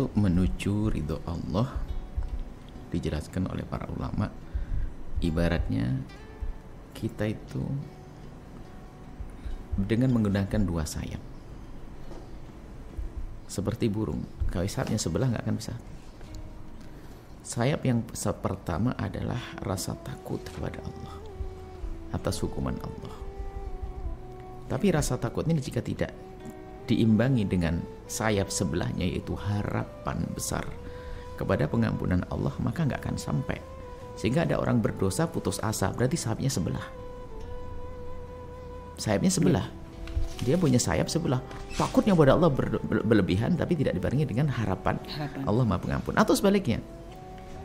untuk menuju ridho Allah dijelaskan oleh para ulama, ibaratnya kita itu dengan menggunakan dua sayap seperti burung. Kalau sayapnya sebelah nggak akan bisa. Sayap yang pertama adalah rasa takut kepada Allah atas hukuman Allah. Tapi rasa takut ini jika tidak diimbangi dengan sayap sebelahnya, yaitu harapan besar kepada pengampunan Allah, maka nggak akan sampai. Sehingga ada orang berdosa putus asa, berarti sayapnya sebelah. Sayapnya sebelah. Dia punya sayap sebelah. Takutnya pada Allah berlebihan, tapi tidak dibarengi dengan harapan Allah Maha Pengampun. Atau sebaliknya,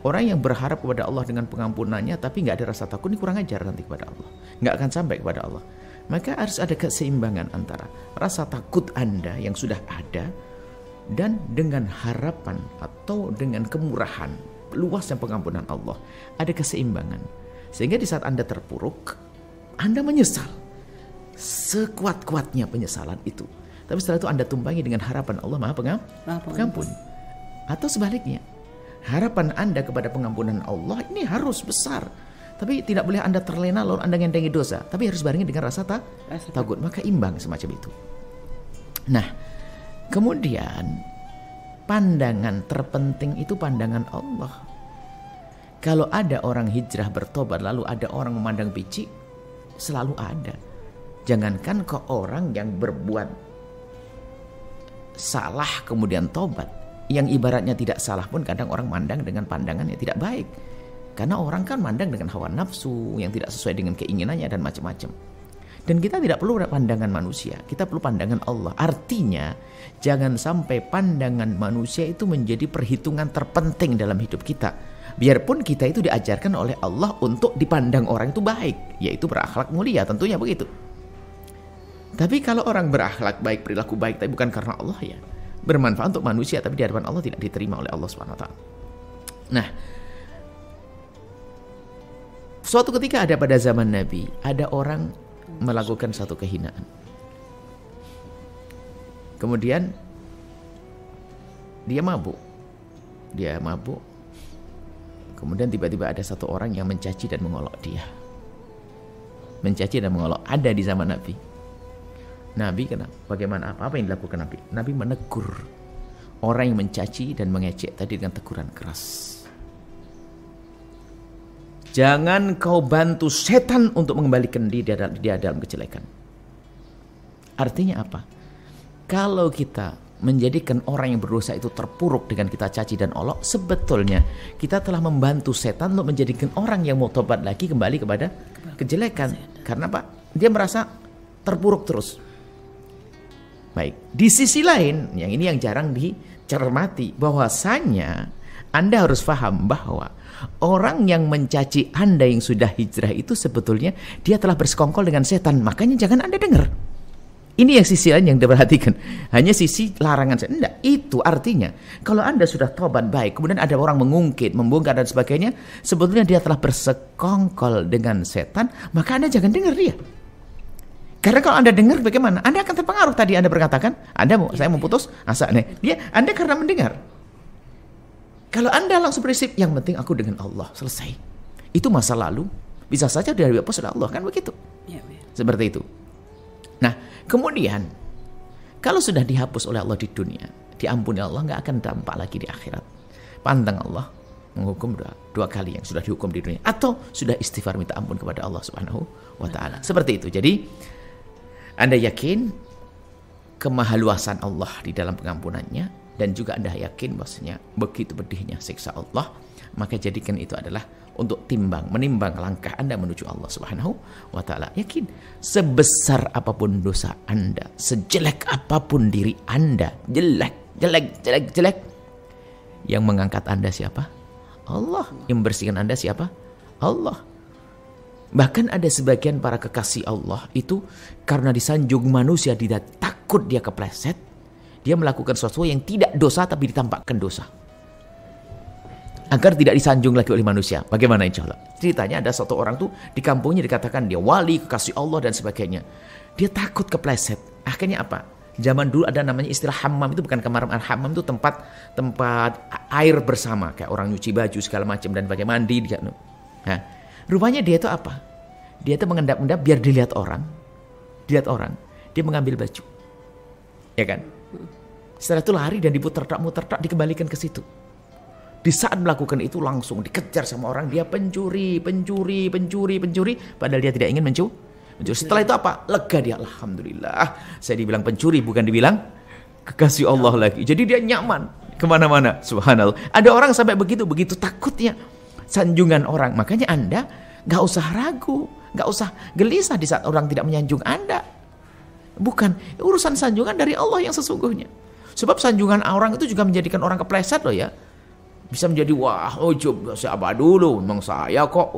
orang yang berharap kepada Allah dengan pengampunannya, tapi nggak ada rasa takut, ini kurang ajar nanti kepada Allah. Nggak akan sampai kepada Allah. Maka harus ada keseimbangan antara rasa takut Anda yang sudah ada dan dengan harapan atau dengan kemurahan, luasnya pengampunan Allah. Ada keseimbangan. Sehingga di saat Anda terpuruk, Anda menyesal. Sekuat-kuatnya penyesalan itu. Tapi setelah itu Anda tumpangi dengan harapan Allah Maha Pengampun. Atau sebaliknya, harapan Anda kepada pengampunan Allah ini harus besar. Tapi tidak boleh Anda terlena lalu Anda ngendengi dosa. Tapi harus barengi dengan rasa takut. Maka imbang semacam itu. Nah, kemudian pandangan terpenting itu pandangan Allah. Kalau ada orang hijrah bertobat lalu ada orang memandang pici, selalu ada. Jangankan ke orang yang berbuat salah kemudian tobat, yang ibaratnya tidak salah pun kadang orang mandang dengan pandangan yang tidak baik. Karena orang kan mandang dengan hawa nafsu yang tidak sesuai dengan keinginannya dan macam-macam. Dan kita tidak perlu pandangan manusia, kita perlu pandangan Allah. Artinya, jangan sampai pandangan manusia itu menjadi perhitungan terpenting dalam hidup kita. Biarpun kita itu diajarkan oleh Allah untuk dipandang orang itu baik, yaitu berakhlak mulia, tentunya begitu. Tapi kalau orang berakhlak baik, perilaku baik, tapi bukan karena Allah, ya bermanfaat untuk manusia, tapi di hadapan Allah tidak diterima oleh Allah SWT. Nah, suatu ketika ada pada zaman Nabi, ada orang melakukan satu kehinaan. Kemudian dia mabuk. Kemudian tiba-tiba ada satu orang yang mencaci dan mengolok dia. Mencaci dan mengolok ada di zaman Nabi. Nabi kenapa? Bagaimana? Apa yang dilakukan Nabi? Nabi menegur orang yang mencaci dan mengejek tadi dengan teguran keras. Jangan kau bantu setan untuk mengembalikan dia dalam kejelekan. Artinya apa? Kalau kita menjadikan orang yang berdosa itu terpuruk dengan kita caci dan olok, sebetulnya kita telah membantu setan untuk menjadikan orang yang mau tobat lagi kembali kepada kejelekan. Karena apa? Dia merasa terpuruk terus. Baik, di sisi lain, yang ini yang jarang dicermati, bahwasanya Anda harus paham bahwa orang yang mencaci Anda yang sudah hijrah itu sebetulnya dia telah bersekongkol dengan setan. Makanya jangan Anda dengar. Ini yang sisi lain yang diperhatikan. Hanya sisi larangan setan. Enggak, itu artinya kalau Anda sudah tobat baik, kemudian ada orang mengungkit, membongkar dan sebagainya, sebetulnya dia telah bersekongkol dengan setan, maka Anda jangan dengar dia. Karena kalau Anda dengar bagaimana? Anda akan terpengaruh. Tadi Anda berkatakan, saya mau putus asa nih. Anda karena mendengar. Kalau Anda langsung prinsip, yang penting aku dengan Allah, selesai. Itu masa lalu, bisa saja dihapus oleh Allah, kan begitu? Ya. Seperti itu. Nah, kemudian kalau sudah dihapus oleh Allah di dunia, diampuni Allah, nggak akan dampak lagi di akhirat. Pandang Allah menghukum dua kali yang sudah dihukum di dunia, atau sudah istighfar minta ampun kepada Allah Subhanahu wa Ta'ala. Seperti itu. Jadi Anda yakin kemahaluasan Allah di dalam pengampunannya, dan juga Anda yakin bahwasanya begitu pedihnya siksa Allah, maka jadikan itu adalah untuk menimbang langkah Anda menuju Allah Subhanahu wa Ta'ala. Yakin sebesar apapun dosa Anda, sejelek apapun diri Anda, jelek, yang mengangkat Anda siapa? Allah. Yang membersihkan Anda siapa? Allah. Bahkan ada sebagian para kekasih Allah itu karena disanjung manusia, dia takut dia kepleset, dia melakukan sesuatu yang tidak dosa tapi ditampakkan dosa agar tidak disanjung lagi oleh manusia. Bagaimana insya Allah? Ceritanya ada satu orang tuh di kampungnya dikatakan dia wali, kekasih Allah dan sebagainya. Dia takut kepleset. Akhirnya apa? Zaman dulu ada namanya istilah hammam, itu bukan kamar mandi. Hammam itu tempat air bersama, kayak orang nyuci baju segala macam dan pakai mandi. Nah, rupanya dia itu apa? Dia itu mengendap-endap biar dilihat orang, dia mengambil baju, ya kan? Setelah itu lari dan diputar-mutar, dikembalikan ke situ. Di saat melakukan itu langsung dikejar sama orang, dia pencuri, padahal dia tidak ingin mencuri. Setelah itu apa? Lega dia, alhamdulillah. Saya dibilang pencuri, bukan dibilang kekasih Allah lagi. Jadi dia nyaman kemana-mana. Subhanallah. Ada orang sampai begitu takutnya sanjungan orang. Makanya Anda gak usah ragu, gak usah gelisah di saat orang tidak menyanjung Anda. Bukan, urusan sanjungan dari Allah yang sesungguhnya. Sebab sanjungan orang itu juga menjadikan orang kepleset loh ya. Bisa menjadi siapa dulu, memang saya kok,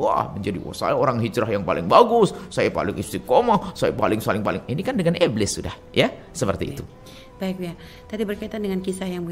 saya orang hijrah yang paling bagus, saya paling istiqomah, saya paling. Ini kan dengan iblis sudah, ya, seperti itu. Baik ya, tadi berkaitan dengan kisah yang